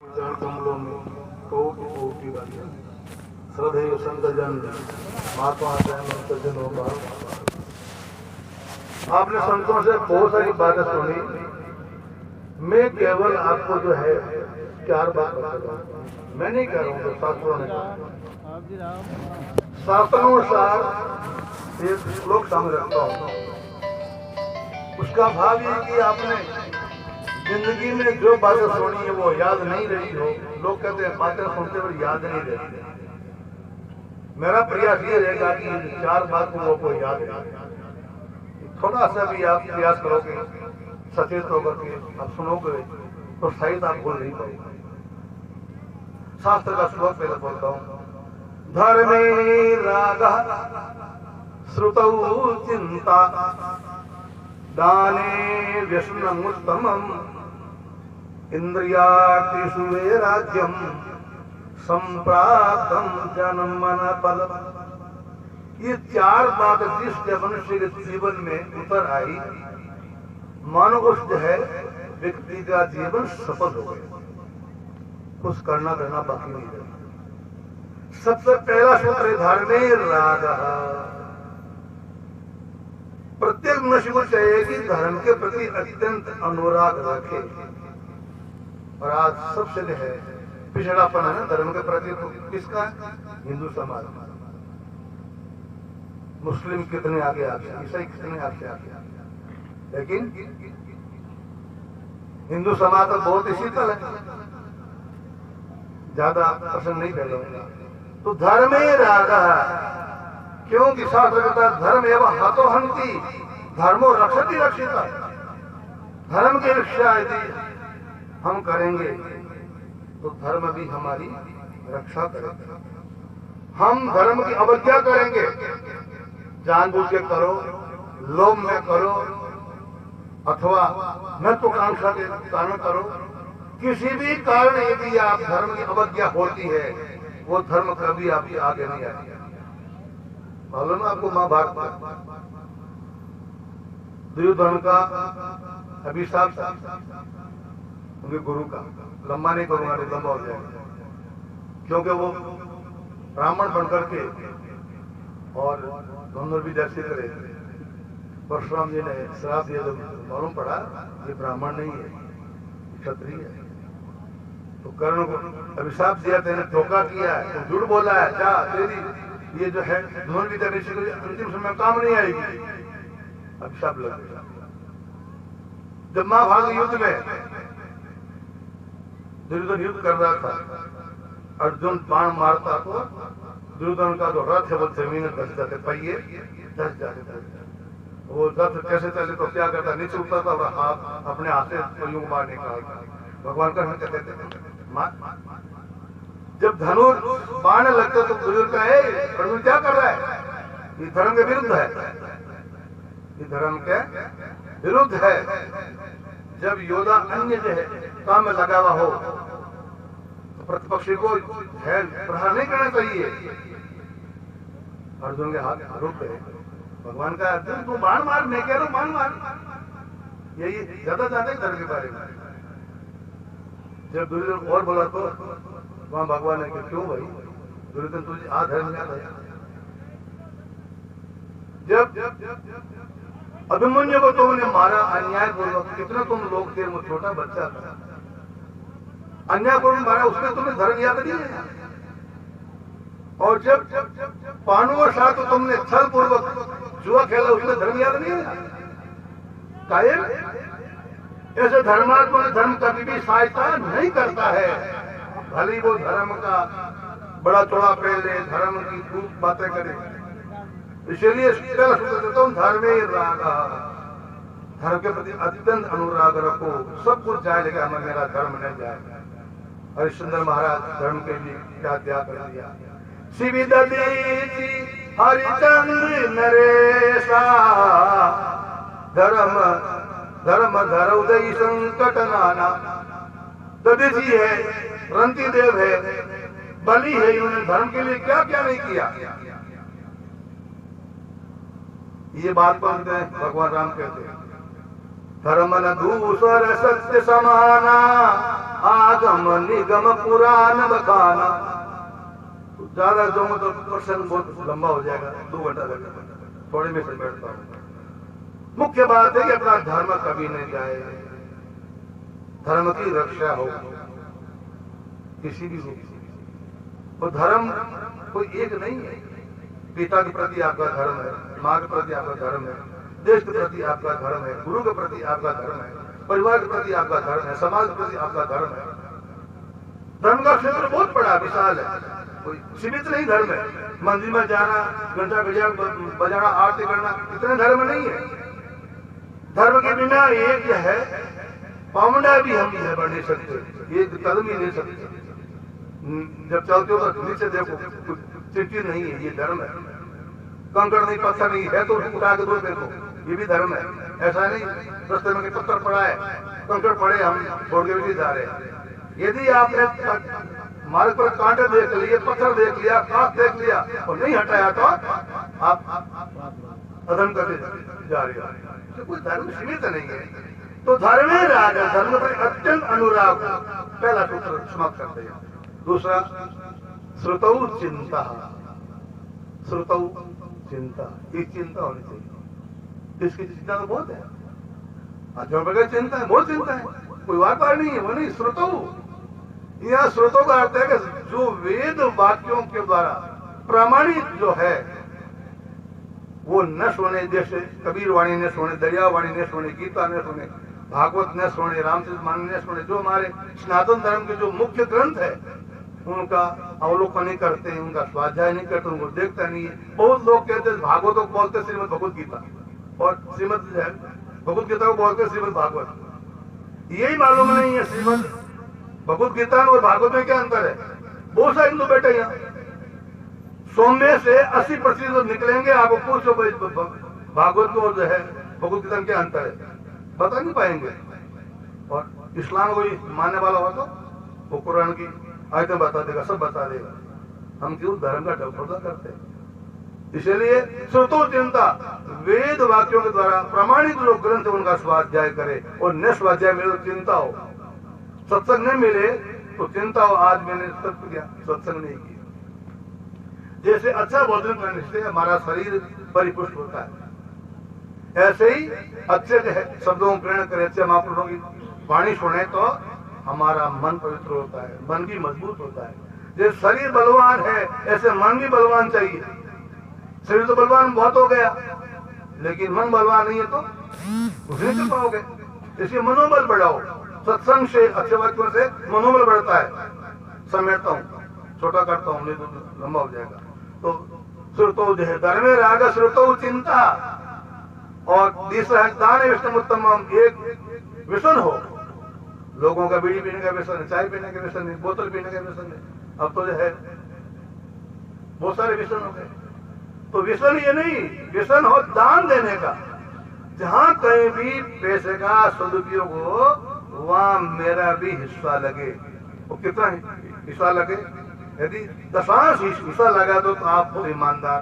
चरण कमलों में कोटि कोटि वंदन। श्रद्धेय संत जन महात्मा सज्जनों का आपने संतों से बहुत सारी बातें सुनी। मैं केवल आपको जो है 4 बात बता रहा हूँ। मैं नहीं कह रहा हूँ, तो शास्त्रों ने शास्त्रानुसार एक श्लोक सामने रखता हूँ। उसका भाव ये कि आपने जिंदगी में जो बातें सुनी है वो याद नहीं रही हो। लोग कहते हैं बातें सुनते हुए याद नहीं रहती। मेरा प्रयास ये रहेगा कि 4 बात लोगों को याद रहे। थोड़ा सा भी आप प्रयास करोगे, सचेत होकर के आप सुनोगे तो शायद आप भूल नहीं पाओगे। शास्त्र का श्लोक पहले बोलता हूँ। धर्मे रागः श्रुतौ चिंता दाने व्यसनमुत्तमम् इंद्रियार्थेषु वैराग्यम् संप्राप्तं जन्मन फल। ये 4 बात जिस मनुष्य के जीवन में उतर आई, मानो उस जो है व्यक्ति का जीवन सफल हो गया। कुछ करना बाकी नहीं रहा। सबसे पहला सूत्र है धर्मे रागः। प्रत्येक मनुष्य को चाहिए कि धर्म के प्रति अत्यंत अनुराग रखे। और आज सबसे जो है पिछड़ापन है ना धर्म के प्रति। तो किसका? हिंदू समाज। मुस्लिम कितने आगे ईसाई कितने आगे। लेकिन हिंदू समाज तो बहुत ही शीतल है। ज्यादा पसंद नहीं करेगा। तो धर्मे रागः, क्योंकि शास्त्र कहता है धर्म एवं हतो हंति धर्मो रक्षति रक्षिता। धर्म की रक्षा यदि हम करेंगे तो धर्म भी हमारी रक्षा करेगा। हम धर्म की अवज्ञा करेंगे, जानबूझ के करो, लोभ में करो अथवा महत्वाकांक्षा के कारण करो, किसी भी कारण यदि आप धर्म की अवज्ञा होती है वो धर्म कभी आपके आगे नहीं आएगा। मालूम है आपको महाभारत दुर्योधन का अभिशाप उनके गुरु का, लंबा नहीं करूंगा नहीं लंबा हो जाएगा, क्योंकि वो ब्राह्मण बनकर के और धनुर्विद्या करे। परशुराम जी ने श्राप दिया, जब मालूम पड़ा ये ब्राह्मण नहीं है, क्षत्रिय है, तो कर्ण को अभिशाप दिया, तेने धोखा किया है, तो झूठ बोला है, क्या तेरी ये जो है धनुर्विद्या अंतिम समय काम नहीं आएगी। अभिशाप लग गया। जब महाभारत युद्ध में दुर्योधन युद्ध कर रहा था, अर्जुन बाण मारता तो दुर्योधन का जो रथ है वो जमीन में धस जाते, पहिए धस जाते। वो रथ कैसे चले तो क्या करता, नीचे उतरता और हाथ अपने हाथ से यूं बाहर निकालता। भगवान का कहते थे जब धनुष बाण लगते तो बुजुर्ग का अर्जुन क्या कर रहा है, ये धर्म के विरुद्ध है, ये धर्म के विरुद्ध है। जब योद्धा अन्य जो है काम में लगा हुआ हो तो प्रतिपक्षी को है प्रहार नहीं करना चाहिए। अर्जुन के हाथ रुक गए। भगवान का अर्जुन तू बाण मार, मैं कह रहा हूं बाण मार। यही ज्यादा जानते धर्म के बारे में। जब दुर्योधन और बोला तो वहां भगवान ने कहा क्यों भाई दुर्योधन तुझे धर्म याद है। जब अभिमन्यु को तुमने मारा अन्याय पूर्वक, कितना तुम लोग थे, वो छोटा बच्चा था, अन्याय पूर्वक मारा, उसमें तुम्हें धर्म याद नहीं है। और जब पांडवों के साथ तो तुमने छल पूर्वक जुआ खेला, उसमें धर्म याद नहीं है। कायर ऐसे धर्मात्मा धर्म कभी भी सहायता नहीं करता है। भले वो धर्म का बड़ा चौड़ा पहले धर्म की खूब बातें करे। इसलिए धर्मे रागः, धर्म के प्रति अत्यंत अनुराग रखो। सब कुछ जाए लेकिन हमें मेरा धर्म नहीं जाए। हरिश्चंद्र महाराज धर्म के लिए क्या त्याग कर दिया। शिविदती हरिचंद्र नरेशा धर्म धर्म धरौदय संकट नाना। दधी जी है, रंती देव है, बलि है, इन्होंने धर्म के लिए क्या क्या नहीं किया। ये बात बोलते हैं भगवान राम कहते हैं धर्म न दूसर सत्य समाना आगम निगम पुराण बखाना। तो ज्यादा जो तो प्रसंग बहुत लंबा हो जाएगा, 2 घंटा लगेगा, थोड़े में से बैठता हूँ। मुख्य बात है कि अपना धर्म कभी नहीं जाए, धर्म की रक्षा हो किसी भी रूप से। और धर्म कोई एक नहीं है। पिता के प्रति आपका धर्म है, माँ के प्रति आपका धर्म है, देश के प्रति आपका धर्म है, गुरु के प्रति आपका धर्म है, परिवार के प्रति आपका धर्म है, समाज के प्रति आपका धर्म है। धर्म का क्षेत्र बहुत बड़ा विशाल है, कोई सीमित नहीं धर्म है। मंदिर में जाना, घंटा घड़ियाल बजाना, आरती करना, इतने धर्म नहीं है। धर्म के बिना एक है, पावंडा भी हम है बढ़ नहीं सकते, एक कदम ही नहीं सकते। जब चलते हो तो नीचे देखो, चिट्ठी नहीं है, ये धर्म है। कंकड़ नहीं, पत्थर नहीं है तो उठा के दो देखो, ये भी धर्म है। ऐसा नहीं रास्ते में पत्थर पड़ा है, कंकड़ पड़े, हम छोड़ के भी जा रहे हैं। यदि आपने मार्ग पर कांटे देख लिए, पत्थर देख लिया, कांच देख लिया और नहीं हटाया तो आप अधर्म करते जा रहे हो। तो कोई धर्म सीमित नहीं है। तो धर्म राग, धर्म पर अत्यंत अनुराग, पहला सूत्र समाप्त करते हैं। दूसरा, श्रुतौ चिंता, श्रुतौ चिंता, ये चिंता होनी चाहिए। इसकी चिंता तो बहुत है, आत्मा प्रकार चिंता है, बहुत चिंता है, कोई व्यापार नहीं है, वो नहीं। श्रुतौ, यह श्रुतौ का अर्थ है कि जो वेद वाक्यों के द्वारा प्रमाणित जो है वो न सुने, जैसे कबीर वाणी ने सुने, दरिया वाणी ने सुने, गीता ने सुने, भागवत ने सुने, रामचरित मानस ने सुने, जो हमारे सनातन धर्म के जो मुख्य ग्रंथ है उनका अवलोकन नहीं करते, उनका स्वाध्याय नहीं करते, उनको देखता नहीं है। बहुत लोग कहते हैं भागवत को बोलते श्रीमद भगवत गीता, और श्रीमद भगवत गीता को बोलते श्रीमद भागवत। यही मालूम नहीं है श्रीमद भगवत गीता और भागवत में क्या अंतर है। बहुत सारे हिंदू बैठे यहाँ, 100 में से 80% निकलेंगे, आपको पूछो भागवत को और जो है भगवत गीता में क्या अंतर है, बता नहीं पाएंगे। और इस्लाम को मानने वाला हो तो वो कुरान की आयतें बता देगा, सब बता देगा। हम क्यों धर्म का डबल करते हैं? इसलिए श्रुतो चिंता, वेद वाक्यों के द्वारा प्रमाणित जो ग्रंथ उनका स्वाध्याय करे, और न स्वाध्याय मिले तो चिंता हो, सत्संग नहीं मिले तो चिंता हो। आज मैंने सब किया, सत्संग नहीं किया। जैसे अच्छा भोजन करने से हमारा शरीर परिपुष्ट होता है, ऐसे ही अच्छे शब्दों को ग्रहण करें, अच्छे महापुरुषों की वाणी सुने तो हमारा मन पवित्र होता है, मन भी मजबूत होता है। जैसे शरीर बलवान है ऐसे मन भी बलवान चाहिए। शरीर तो बलवान बहुत हो गया, लेकिन मन बलवान नहीं है तो उसे नहीं पाओगे। इसलिए मनोबल बढ़ाओ, सत्संग से, अच्छे वाक्यों से मनोबल बढ़ता है। समेटता हूँ, छोटा करता हूँ, नहीं तो लंबा हो जाएगा। तो श्रुतौ जो है धर्म राग, श्रुतौ चिंता, और तीसरा है दान विष्णु उत्तम। एक व्यसन हो, लोगों का बीड़ी पीने का व्यसन है, चाय पीने का व्यसन है, बोतल पीने का व्यसन है, अब तो जो है बहुत सारे व्यसन हो गए। तो व्यसन ये नहीं, व्यसन हो दान देने का। जहां कहीं भी पैसे का सदुपयोग हो वहां मेरा भी हिस्सा लगे। वो कितना हिस्सा लगे? यदि 10 हिस्सा लगा तो आप हो ईमानदार,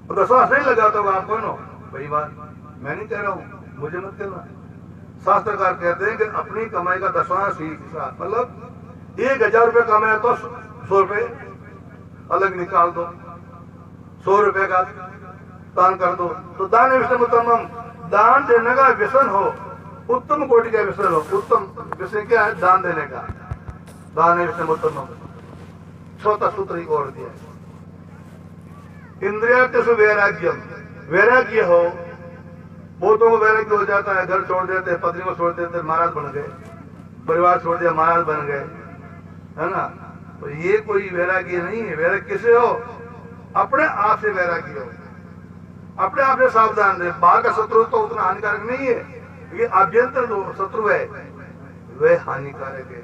और 10 नहीं लगा तो आप कौन हो? बेईमान। मैं नहीं कह रहा हूँ, मुझे मत कहना। शास्त्रकार कहते हैं कि अपनी कमाई का 10वां हिस्सा, मतलब 1000 रुपये कमाया तो 100 रुपये अलग निकाल दो, 100 रुपये का दान कर दो। तो दान विषय उत्तम, दान देने का व्यसन हो, उत्तम कोटि का व्यसन हो। उत्तम विषय क्या है? दान देने का। दान विषय उत्तम। चौथा सूत्र ही और दिया, इंद्रियार्थेषु वैराग्यम, वैराग्य हो। बहुतों को वैराग्य हो जाता है, घर छोड़ देते, पत्नी को छोड़ देते, महाराज बन गए, परिवार छोड़ दिया, महाराज बन गए, है ना। तो ये कोई वैराग्य नहीं है। वैराग्य किसे हो? अपने आप से वैराग्य हो, अपने आप से सावधान रहे। बाहर का शत्रु तो उतना हानिकारक नहीं है, ये आभ्यंतर जो शत्रु है वह हानिकारक है।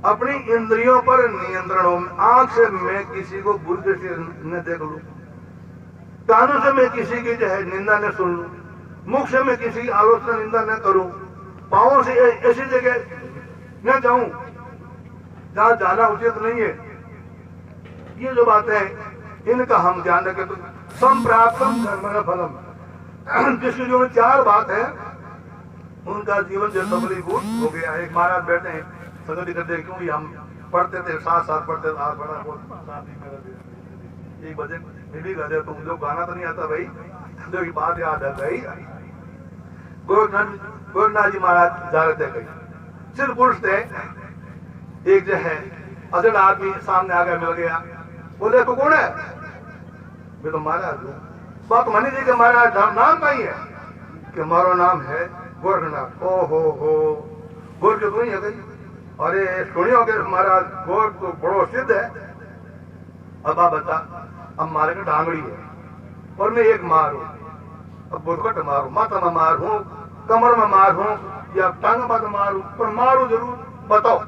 अपनी इंद्रियों पर नियंत्रण हो। आंख से मैं किसी को बुरे से न देख लूं, कानों से मैं किसी की जो है निंदा न सुन लूं, मुख से मैं किसी की आलोचना निंदा न करूं, पांवों से ऐसी जगह न जाऊं जहां जाना उचित नहीं है। ये जो बातें हैं इनका हम ध्यान रखें तो संप्राप्तम धर्म फलम। जिसकी जो 4 बात है उनका जीवन जो सबलीभूत हो गया। एक महाराज बैठे हैं, संगति कर दे, क्योंकि हम पढ़ते थे साथ साथ पढ़ते थे, आज बड़ा बहुत शादी कर दे एक बजे मिली गए तुम लोग, गाना तो नहीं आता भाई, जो की बात याद आ गई। गोरखनाथ जी महाराज जा रहे थे कहीं, सिर्फ पुरुष थे, एक जो है अजड़ आदमी सामने आ गया, मिल गया, बोले तू कौन है? मैं तो महाराज हूँ। बात मानी जी के महाराज नाम का ही है कि हमारा नाम है गोरखनाथ। ओ हो गोर के तो नहीं है कहीं? अरे सुनियो के महाराज गोर तो बड़ो सिद्ध है। अब आप बता, अब मारे का डांगड़ी है और मैं एक मार हूँ, अब बुधकट मारू, माथा में मार हूँ, कमर में मार हूँ या टांग में मारू, पर मारू जरूर, बताओ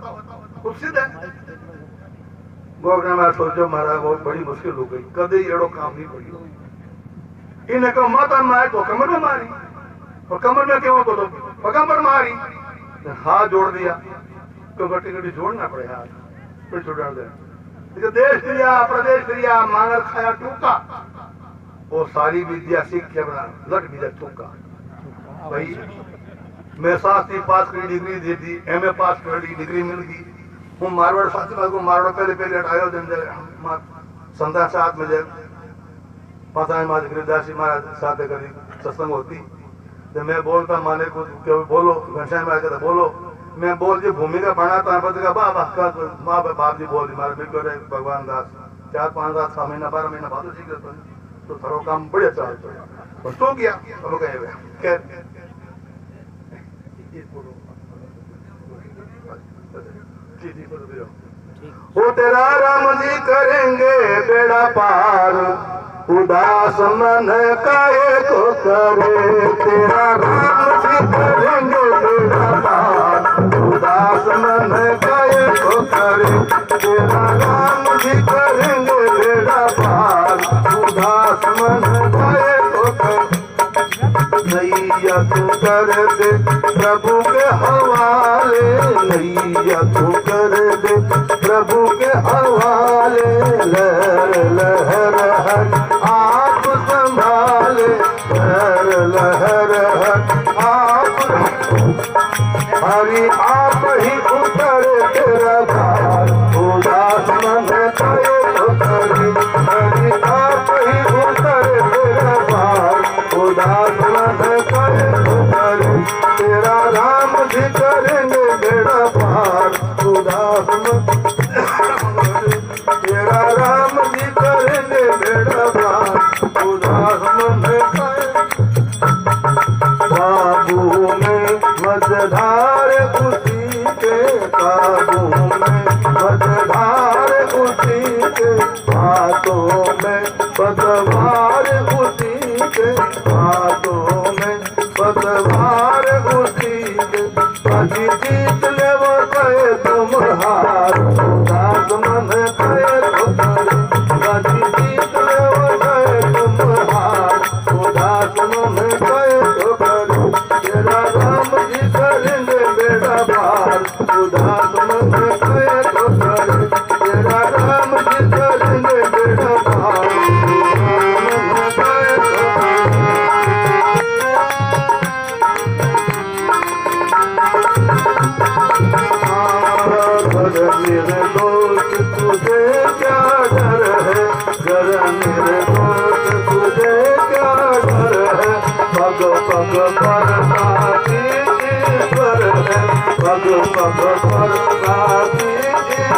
कुछ सिद्ध है? गोरखनाथ सोचो महाराज बहुत बड़ी मुश्किल हो गई, कभी एड़ो काम नहीं पड़ी। इन्हें कहा माता में मारे तो कमर में मारी, और कमर में क्यों तो पगम्बर मारी, हाथ जोड़ दिया तो गट्टी गट्टी जोड़ना पड़े हाथ, फिर छुड़ा दे। देश क्रिया प्रदेश क्रिया मांगर खाया टूका, वो सारी विद्या सीख के बना लट भी टूका। भाई मैं शास्त्री पास करी डिग्री दे दी, एमए पास करी डिग्री मिल गई, हूँ मारवाड़ शास्त्री को मारवाड़ पहले हटायो संध्या साथ में जब पासा माज गिरिदासी महाराज साथ करी सत्संग होती, तो मैं बोलता माने को बोलो, घनश्याम महाराज कहता बोलो, मैं बोल जी भूमिका बनाता है, पता का माँ बाप जी बोल दी मारे बिल्कुल भगवान दास 4-5 रात 6 महीना 12 महीना बाद सीख रहे तो थारो काम बढ़िया चल तो सो गया। अब कहे वो तेरा राम जी करेंगे बेड़ा पार, उदास मन काहे को करे, तेरा राम जी करेंगे बेड़ा पार, उदास मन काहे को करे, तेरा राम जी करेंगे बेड़ा पार, उदास मन काहे को करे। नैया तू कर दे प्रभु के हवाले, नैया तू कर दे प्रभु के हवाले, लहर लहर हर आप संभाले, लहर लहर हर आप, हरि आप ही उतर तेरा भार, उदास मन काहे को करे, हरि आप ही उतर तेरा भार, उदास मन काहे को करे, तेरा राम जी करेंगे बेड़ा पार, उदास मन तेरा राम जी करेंगे बेड़ा पार, उदास मन काहे। काबू में मझधार उसी के, काबू में मझधार उसी के, हाथों में पतवार उसी के, हाथों में पतवार उसी के, अजी जीत ले वो कहे तुम हार, उदास मन कहे तो करे, अजी जीत ले वो कहे तुम हार, उदास मन कहे तो करे, तेरा राम जी करेंगे बेड़ा पार, उदास मन कहे तो करे, तेरा राम जी करेंगे बेड़ा पार, मेरे दोस्त तुझे क्या डर है, घर मेरे दोस्त तुझे क्या डर है, पग पग पर काफी ईश्वर है, पग पग पर काफी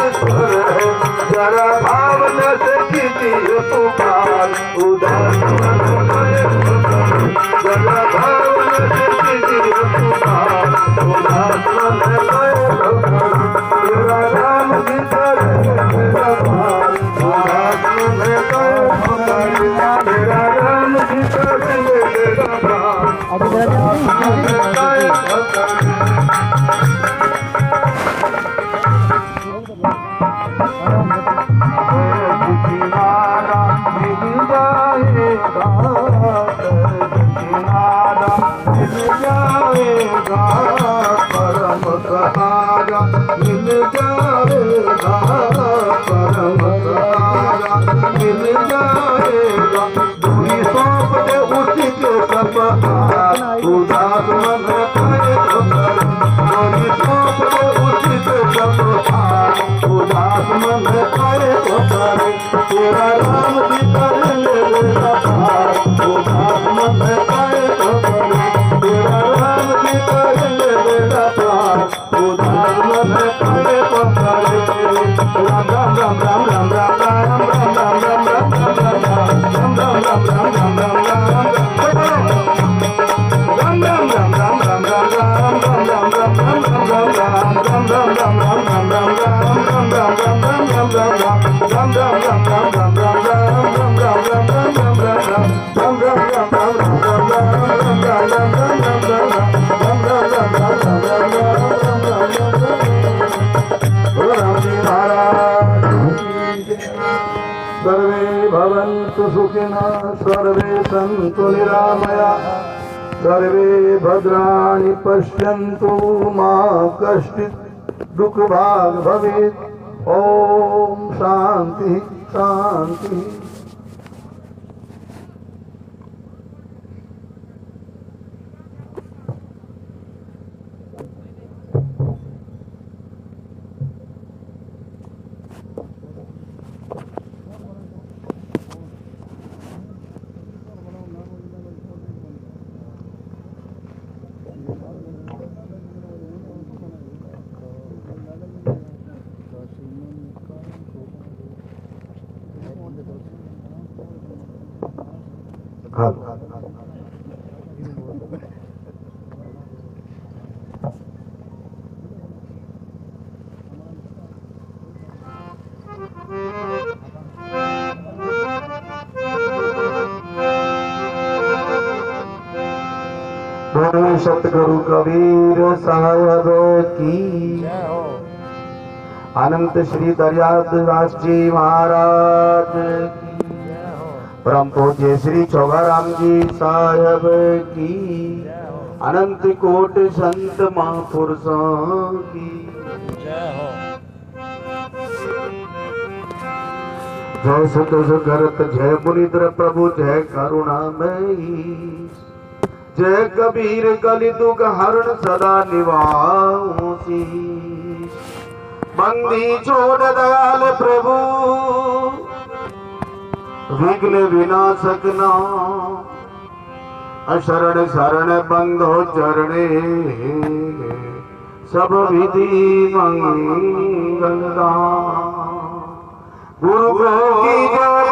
ईश्वर है, जरा भावना से कीजिए पुकार, उदास मन काहे को करे, जरा भावना से कीजिए पुकार, उदास मन काहे को करे, तेरा राम जी करेंगे बेड़ा पार, उदास मन काहे को करे, तेरा राम जी करेंगे बेड़ा पार, उदास मन काहे को करे। उदास मन करे तो करे, तेरा राम जी कर ले बेड़ा पार। उदास मन करे तो करे, तेरा राम जी कर ले बेड़ा पार। उदास मन करे तो करे, राम राम राम राम राम राम राम राम राम राम राम राम राम राम राम राम सर्वे भवन्तु सुखिनः, सर्वे सन्तु निरामयाः, सर्वे भद्राणि पश्यन्तु मा कश्चित् दुःखभाग् भवेत्। ओम शांति शांति। बोलो सतगुरु कबीर साहब की, अनंत श्री दरियादास जी महाराज की, परम पूज्य श्री चौगाराम जी साहब की, अनंत कोट संत महापुरुषों की जय। सुत सुगरत जय मुनिद्र प्रभु जय करुणामयी, जय कबीर कलि दुख हरण सदा निवासी। बंदी छोड़ दयाल प्रभु विघ्न विनाशक नाम, अशरण शरण बंधो चरणे सब विधि मंगल दान। गुरु की जय